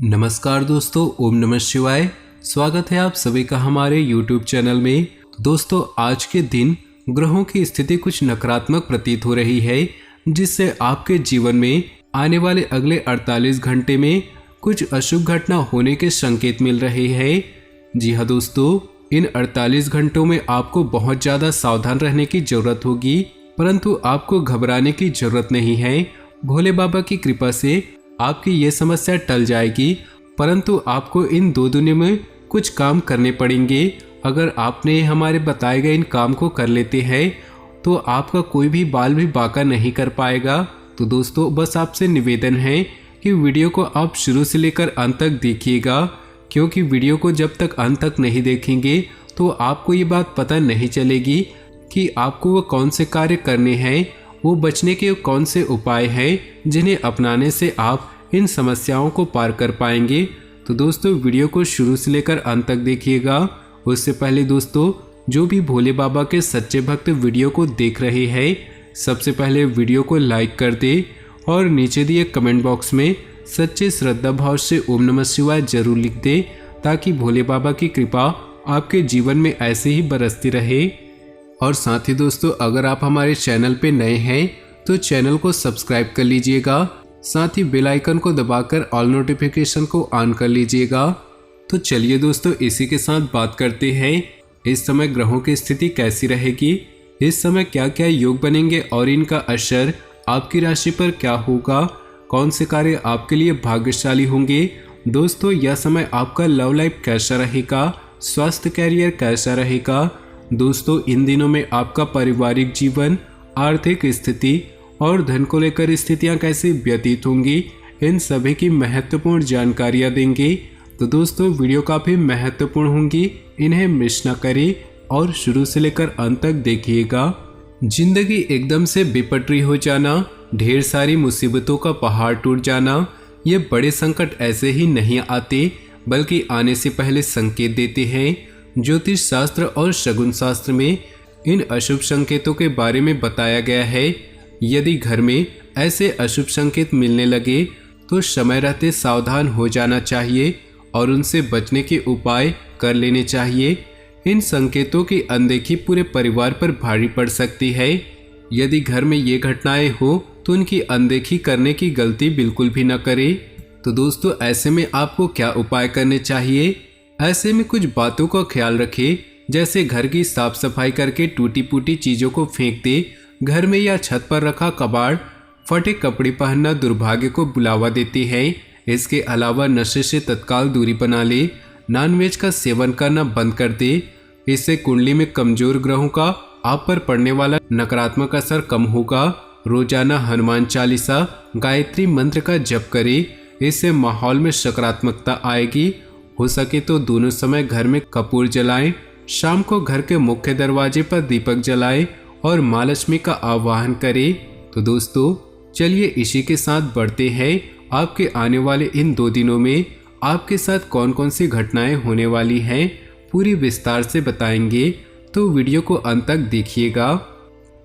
नमस्कार दोस्तों, ओम नमः शिवाय। स्वागत है आप सभी का हमारे YouTube चैनल में। दोस्तों, आज के दिन ग्रहों की स्थिति कुछ नकारात्मक प्रतीत हो रही है, जिससे आपके जीवन में आने वाले अगले 48 घंटे में कुछ अशुभ घटना होने के संकेत मिल रहे हैं। जी हाँ दोस्तों, इन 48 घंटों में आपको बहुत ज़्यादा सावधान रहने की जरूरत होगी, परंतु आपको घबराने की जरूरत नहीं है। भोले बाबा की कृपा से आपकी ये समस्या टल जाएगी, परंतु आपको इन 2 दिनों में कुछ काम करने पड़ेंगे। अगर आपने हमारे बताए गए इन काम को कर लेते हैं तो आपका कोई भी बाल भी बांका नहीं कर पाएगा। तो दोस्तों, बस आपसे निवेदन है कि वीडियो को आप शुरू से लेकर अंत तक देखिएगा, क्योंकि वीडियो को जब तक अंत तक नहीं देखेंगे तो आपको ये बात पता नहीं चलेगी कि आपको वो कौन से कार्य करने हैं, वो बचने के कौन से उपाय हैं जिन्हें अपनाने से आप इन समस्याओं को पार कर पाएंगे। तो दोस्तों, वीडियो को शुरू से लेकर अंत तक देखिएगा। उससे पहले दोस्तों, जो भी भोले बाबा के सच्चे भक्त वीडियो को देख रहे हैं, सबसे पहले वीडियो को लाइक कर दे और नीचे दिए कमेंट बॉक्स में सच्चे श्रद्धा भाव से ओम नमः शिवाय जरूर लिख दे, ताकि भोले बाबा की कृपा आपके जीवन में ऐसे ही बरसती रहे। और साथ ही दोस्तों, अगर आप हमारे चैनल पे नए हैं तो चैनल को सब्सक्राइब कर लीजिएगा, साथ ही बेल आइकन को दबाकर ऑल नोटिफिकेशन को ऑन कर लीजिएगा। तो चलिए दोस्तों, इसी के साथ बात करते हैं इस समय ग्रहों की स्थिति कैसी रहेगी, इस समय क्या क्या योग बनेंगे और इनका असर आपकी राशि पर क्या होगा, कौन से कार्य आपके लिए भाग्यशाली होंगे। दोस्तों, यह समय आपका लव लाइफ कैसा रहेगा, स्वास्थ्य कैरियर कैसा रहेगा। दोस्तों, इन दिनों में आपका पारिवारिक जीवन, आर्थिक स्थिति और धन को लेकर स्थितियां कैसे व्यतीत होंगी, इन सभी की महत्वपूर्ण जानकारियां देंगे। तो दोस्तों, वीडियो काफ़ी महत्वपूर्ण होंगी, इन्हें मिस न करें और शुरू से लेकर अंत तक देखिएगा। जिंदगी एकदम से बेपटरी हो जाना, ढेर सारी मुसीबतों का पहाड़ टूट जाना, ये बड़े संकट ऐसे ही नहीं आते, बल्कि आने से पहले संकेत देते हैं। ज्योतिष शास्त्र और शगुन शास्त्र में इन अशुभ संकेतों के बारे में बताया गया है। यदि घर में ऐसे अशुभ संकेत मिलने लगे तो समय रहते सावधान हो जाना चाहिए और उनसे बचने के उपाय कर लेने चाहिए। इन संकेतों की अनदेखी पूरे परिवार पर भारी पड़ सकती है। यदि घर में ये घटनाएं हो तो उनकी अनदेखी करने की गलती बिल्कुल भी न करें। तो दोस्तों, ऐसे में आपको क्या उपाय करने चाहिए। ऐसे में कुछ बातों का ख्याल रखें, जैसे घर की साफ सफाई करके टूटी फूटी चीज़ों को फेंक दे। घर में या छत पर रखा कबाड़, फटे कपड़े पहनना दुर्भाग्य को बुलावा देती है। इसके अलावा नशे से तत्काल दूरी बना ले। नॉनवेज का सेवन करना बंद कर दे। इससे कुंडली में कमजोर ग्रहों का आप पर पड़ने वाला नकारात्मक असर कम होगा। रोजाना हनुमान चालीसा, गायत्री मंत्र का जप करें, इससे माहौल में सकारात्मकता आएगी। हो सके तो दोनों समय घर में कपूर जलाएं। शाम को घर के मुख्य दरवाजे पर दीपक जलाएं और माँ लक्ष्मी का आवाहन करें। तो दोस्तों, चलिए इसी के साथ बढ़ते हैं आपके आने वाले इन 2 दिनों में आपके साथ कौन कौन सी घटनाएं होने वाली हैं, पूरी विस्तार से बताएंगे। तो वीडियो को अंत तक देखिएगा।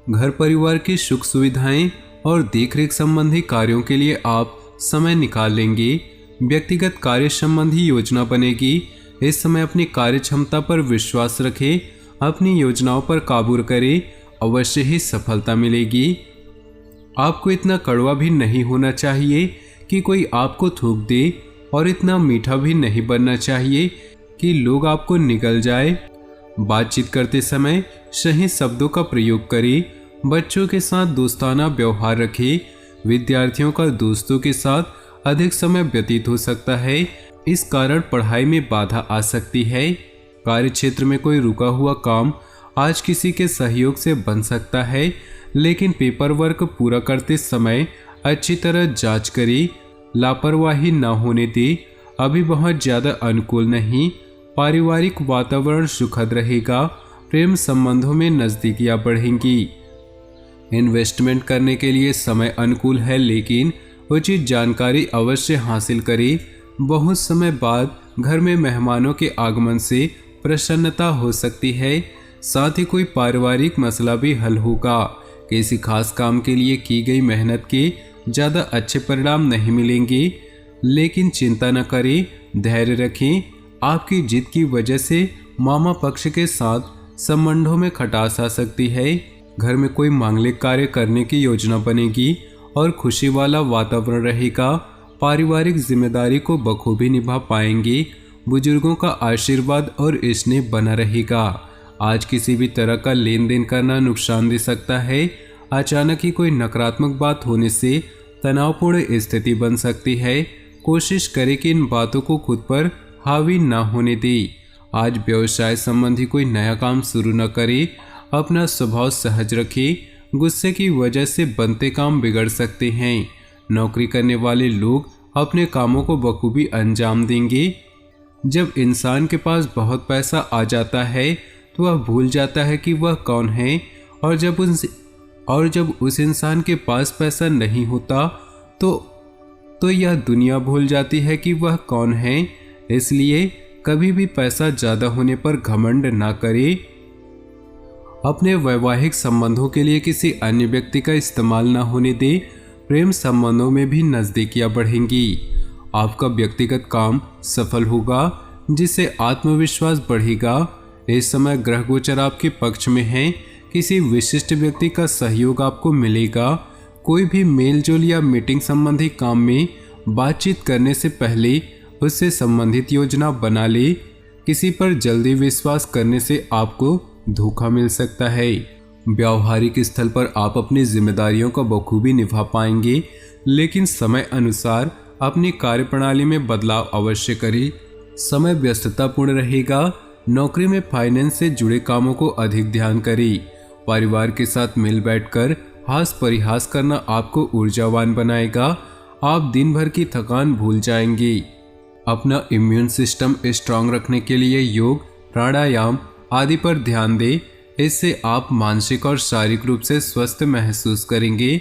घर परिवार की सुख सुविधाएं और देखरेख संबंधी कार्यों के लिए आप समय निकाल लेंगे। व्यक्तिगत कार्य संबंधी योजना बनेगी। इस समय अपनी कार्य क्षमता पर विश्वास रखें, अपनी योजनाओं पर काबू करें, अवश्य ही सफलता मिलेगी। आपको इतना कड़वा भी नहीं होना चाहिए कि कोई आपको थूक दे, और इतना मीठा भी नहीं बनना चाहिए कि लोग आपको निगल जाए। बातचीत करते समय सही शब्दों का प्रयोग करें। बच्चों के साथ दोस्ताना व्यवहार रखें। विद्यार्थियों का दोस्तों के साथ अधिक समय व्यतीत हो सकता है, इस कारण पढ़ाई में बाधा आ सकती है। कार्य क्षेत्र में कोई रुका हुआ काम आज किसी के सहयोग से बन सकता है, लेकिन पेपर वर्क पूरा करते समय अच्छी तरह जांच करें। लापरवाही न होने दे, अभी बहुत ज़्यादा अनुकूल नहीं। पारिवारिक वातावरण सुखद रहेगा। प्रेम संबंधों में नज़दीकियाँ बढ़ेंगी। इन्वेस्टमेंट करने के लिए समय अनुकूल है, लेकिन उचित जानकारी अवश्य हासिल करें। बहुत समय बाद घर में मेहमानों के आगमन से प्रसन्नता हो सकती है, साथ ही कोई पारिवारिक मसला भी हल होगा। किसी खास काम के लिए की गई मेहनत के ज़्यादा अच्छे परिणाम नहीं मिलेंगे। लेकिन चिंता न करें, धैर्य रखें। आपकी जिद की वजह से मामा पक्ष के साथ संबंधों में खटास आ सकती है। घर में कोई मांगलिक कार्य करने की योजना बनेगी और खुशी वाला वातावरण रहेगा। पारिवारिक जिम्मेदारी को बखूबी निभा पाएंगे। बुजुर्गों का आशीर्वाद और स्नेह बना रहेगा। आज किसी भी तरह का लेन देन करना नुकसान दे सकता है। अचानक ही कोई नकारात्मक बात होने से तनावपूर्ण स्थिति बन सकती है। कोशिश करें कि इन बातों को खुद पर हावी ना होने दें। आज व्यवसाय संबंधी कोई नया काम शुरू न करें। अपना स्वभाव सहज रखें। गुस्से की वजह से बनते काम बिगड़ सकते हैं। नौकरी करने वाले लोग अपने कामों को बखूबी अंजाम देंगे। जब इंसान के पास बहुत पैसा आ जाता है तो वह भूल जाता है कि वह कौन है, और जब उस इंसान के पास पैसा नहीं होता तो यह दुनिया भूल जाती है कि वह कौन है। इसलिए कभी भी पैसा ज़्यादा होने पर घमंड ना करें। अपने वैवाहिक संबंधों के लिए किसी अन्य व्यक्ति का इस्तेमाल ना होने दें। प्रेम संबंधों में भी नज़दीकियाँ बढ़ेंगी। आपका व्यक्तिगत काम सफल होगा, जिससे आत्मविश्वास बढ़ेगा। इस समय ग्रह गोचर आपके पक्ष में है। किसी विशिष्ट व्यक्ति का सहयोग आपको मिलेगा। कोई भी मेलजोल या मीटिंग संबंधी काम में बातचीत करने से पहले उससे संबंधित योजना बना ले। किसी पर जल्दी विश्वास करने से आपको धोखा मिल सकता है। व्यावहारिक स्थल पर आप अपनी जिम्मेदारियों को बखूबी निभा पाएंगे, लेकिन समय अनुसार अपनी कार्यप्रणाली में बदलाव अवश्य करें। समय व्यस्ततापूर्ण रहेगा। नौकरी में फाइनेंस से जुड़े कामों को अधिक ध्यान करें। परिवार के साथ मिल बैठकर हास परिहास करना आपको ऊर्जावान बनाएगा। आप दिन भर की थकान भूल जाएंगे। अपना इम्यून सिस्टम स्ट्रांग रखने के लिए योग, प्राणायाम आदि पर ध्यान दें। इससे आप मानसिक और शारीरिक रूप से स्वस्थ महसूस करेंगे।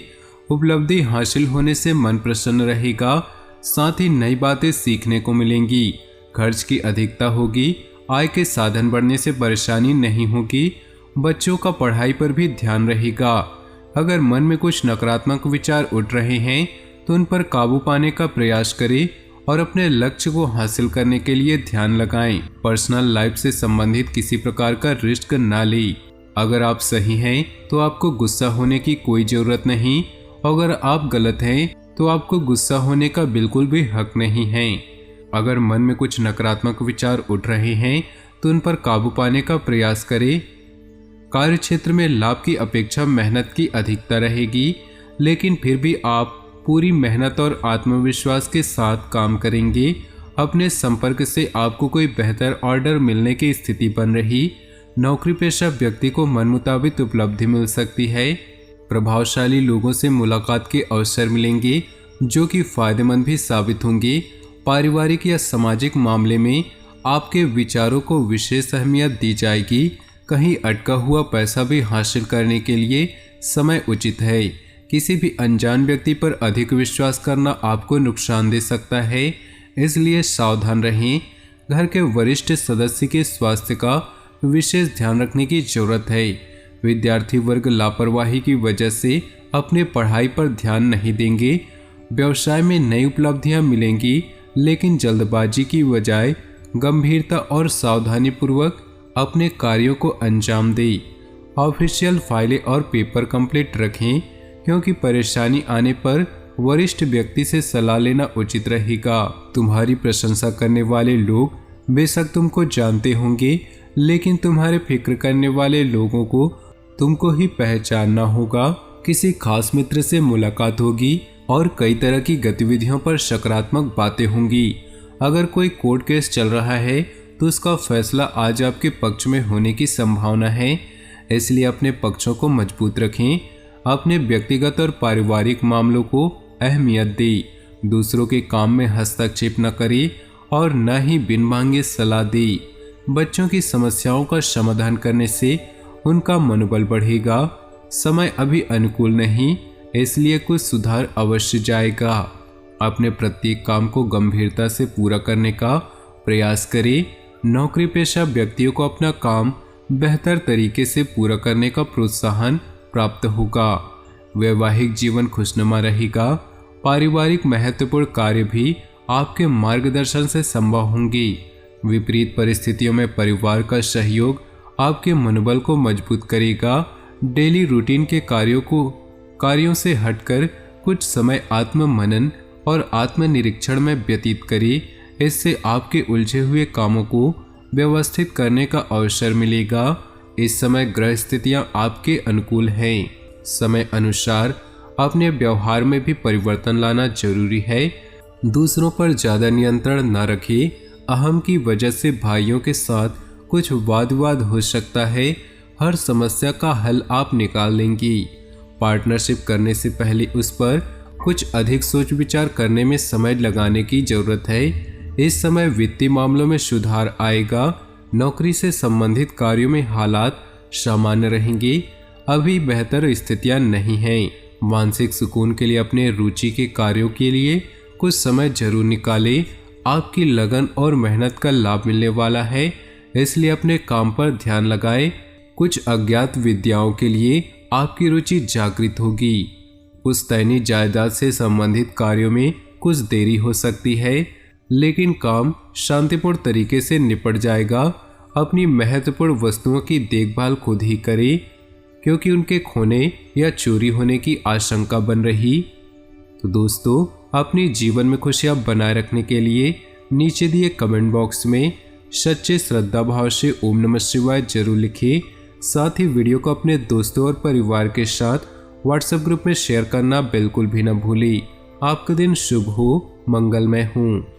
उपलब्धि हासिल होने से मन प्रसन्न रहेगा। साथ ही नई बातें सीखने को मिलेंगी। खर्च की अधिकता होगी। आय के साधन बढ़ने से परेशानी नहीं होगी। बच्चों का पढ़ाई पर भी ध्यान रहेगा। अगर मन में कुछ नकारात्मक विचार उठ रहे हैं तो उन पर काबू पाने का प्रयास करें और अपने लक्ष्य को हासिल करने के लिए ध्यान लगाएं। पर्सनल लाइफ से संबंधित किसी प्रकार का रिस्क ना लें। अगर आप सही हैं तो आपको गुस्सा होने की कोई ज़रूरत नहीं। अगर आप गलत हैं तो आपको गुस्सा होने का बिल्कुल भी हक नहीं है। अगर मन में कुछ नकारात्मक विचार उठ रहे हैं तो उन पर काबू पाने का प्रयास करें। कार्य क्षेत्र में लाभ की अपेक्षा मेहनत की अधिकता रहेगी, लेकिन फिर भी आप पूरी मेहनत और आत्मविश्वास के साथ काम करेंगे। अपने संपर्क से आपको कोई बेहतर ऑर्डर मिलने की स्थिति बन रही। नौकरी पेशा व्यक्ति को मन मुताबिक उपलब्धि मिल सकती है। प्रभावशाली लोगों से मुलाकात के अवसर मिलेंगे जो कि फायदेमंद भी साबित होंगे। पारिवारिक या सामाजिक मामले में आपके विचारों को विशेष अहमियत दी जाएगी। कहीं अटका हुआ पैसा भी हासिल करने के लिए समय उचित है। किसी भी अनजान व्यक्ति पर अधिक विश्वास करना आपको नुकसान दे सकता है, इसलिए सावधान रहें। घर के वरिष्ठ सदस्य के स्वास्थ्य का विशेष ध्यान रखने की जरूरत है। विद्यार्थी वर्ग लापरवाही की वजह से अपने पढ़ाई पर ध्यान नहीं देंगे। व्यवसाय में नई उपलब्धियां मिलेंगी, लेकिन जल्दबाजी की बजाय गंभीरता और सावधानीपूर्वक अपने कार्यों को अंजाम दें। ऑफिशियल फाइलें और पेपर कंप्लीट रखें, क्योंकि परेशानी आने पर वरिष्ठ व्यक्ति से सलाह लेना उचित रहेगा। तुम्हारी प्रशंसा करने वाले लोग बेशक तुमको जानते होंगे, लेकिन तुम्हारे फिक्र करने वाले लोगों को तुमको ही पहचानना होगा। किसी खास मित्र से मुलाकात होगी और कई तरह की गतिविधियों पर सकारात्मक बातें होंगी। अगर कोई कोर्ट केस चल रहा है तो उसका फैसला आज आपके पक्ष में होने की संभावना है, इसलिए अपने पक्षों को मजबूत रखें। अपने व्यक्तिगत और पारिवारिक मामलों को अहमियत दें। दूसरों के काम में हस्तक्षेप न करें और न ही बिन मांगे सलाह दें। बच्चों की समस्याओं का समाधान करने से उनका मनोबल बढ़ेगा। समय अभी अनुकूल नहीं, इसलिए कुछ सुधार अवश्य जाएगा। अपने प्रत्येक काम को गंभीरता से पूरा करने का प्रयास करें। नौकरी पेशा व्यक्तियों को अपना काम बेहतर तरीके से पूरा करने का प्रोत्साहन प्राप्त होगा। वैवाहिक जीवन खुशनुमा रहेगा। पारिवारिक महत्वपूर्ण कार्य भी आपके मार्गदर्शन से संभव होंगी। विपरीत परिस्थितियों में परिवार का सहयोग आपके मनोबल को मजबूत करेगा। डेली रूटीन के कार्यों से हटकर कुछ समय आत्म मनन और आत्मनिरीक्षण में व्यतीत करें। इससे आपके उलझे हुए कामों को व्यवस्थित करने का अवसर मिलेगा। इस समय ग्रह स्थितियां आपके अनुकूल हैं। समय अनुसार अपने व्यवहार में भी परिवर्तन लाना जरूरी है। दूसरों पर ज्यादा नियंत्रण न रखें। अहम की वजह से भाइयों के साथ कुछ वाद विवाद हो सकता है। हर समस्या का हल आप निकाल लेंगी। पार्टनरशिप करने से पहले उस पर कुछ अधिक सोच विचार करने में समय लगाने की जरूरत है। इस समय वित्तीय मामलों में सुधार आएगा। नौकरी से संबंधित कार्यों में हालात सामान्य रहेंगे। अभी बेहतर स्थितियां नहीं हैं। मानसिक सुकून के लिए अपने रुचि के कार्यों के लिए कुछ समय जरूर निकालें। आपकी लगन और मेहनत का लाभ मिलने वाला है, इसलिए अपने काम पर ध्यान लगाएं। कुछ अज्ञात विद्याओं के लिए आपकी रुचि जागृत होगी। पुश्तैनी जायदाद से संबंधित कार्यों में कुछ देरी हो सकती है, लेकिन काम शांतिपूर्ण तरीके से निपट जाएगा। अपनी महत्वपूर्ण वस्तुओं की देखभाल खुद ही करें, क्योंकि उनके खोने या चोरी होने की आशंका बन रही। तो दोस्तों, अपने जीवन में खुशियां बनाए रखने के लिए नीचे दिए कमेंट बॉक्स में सच्चे श्रद्धा भाव से ओम नमः शिवाय जरूर लिखिए। साथ ही वीडियो को अपने दोस्तों और परिवार के साथ व्हाट्सएप ग्रुप में शेयर करना बिल्कुल भी न भूलें। आपका दिन शुभ हो, मंगलमय हो।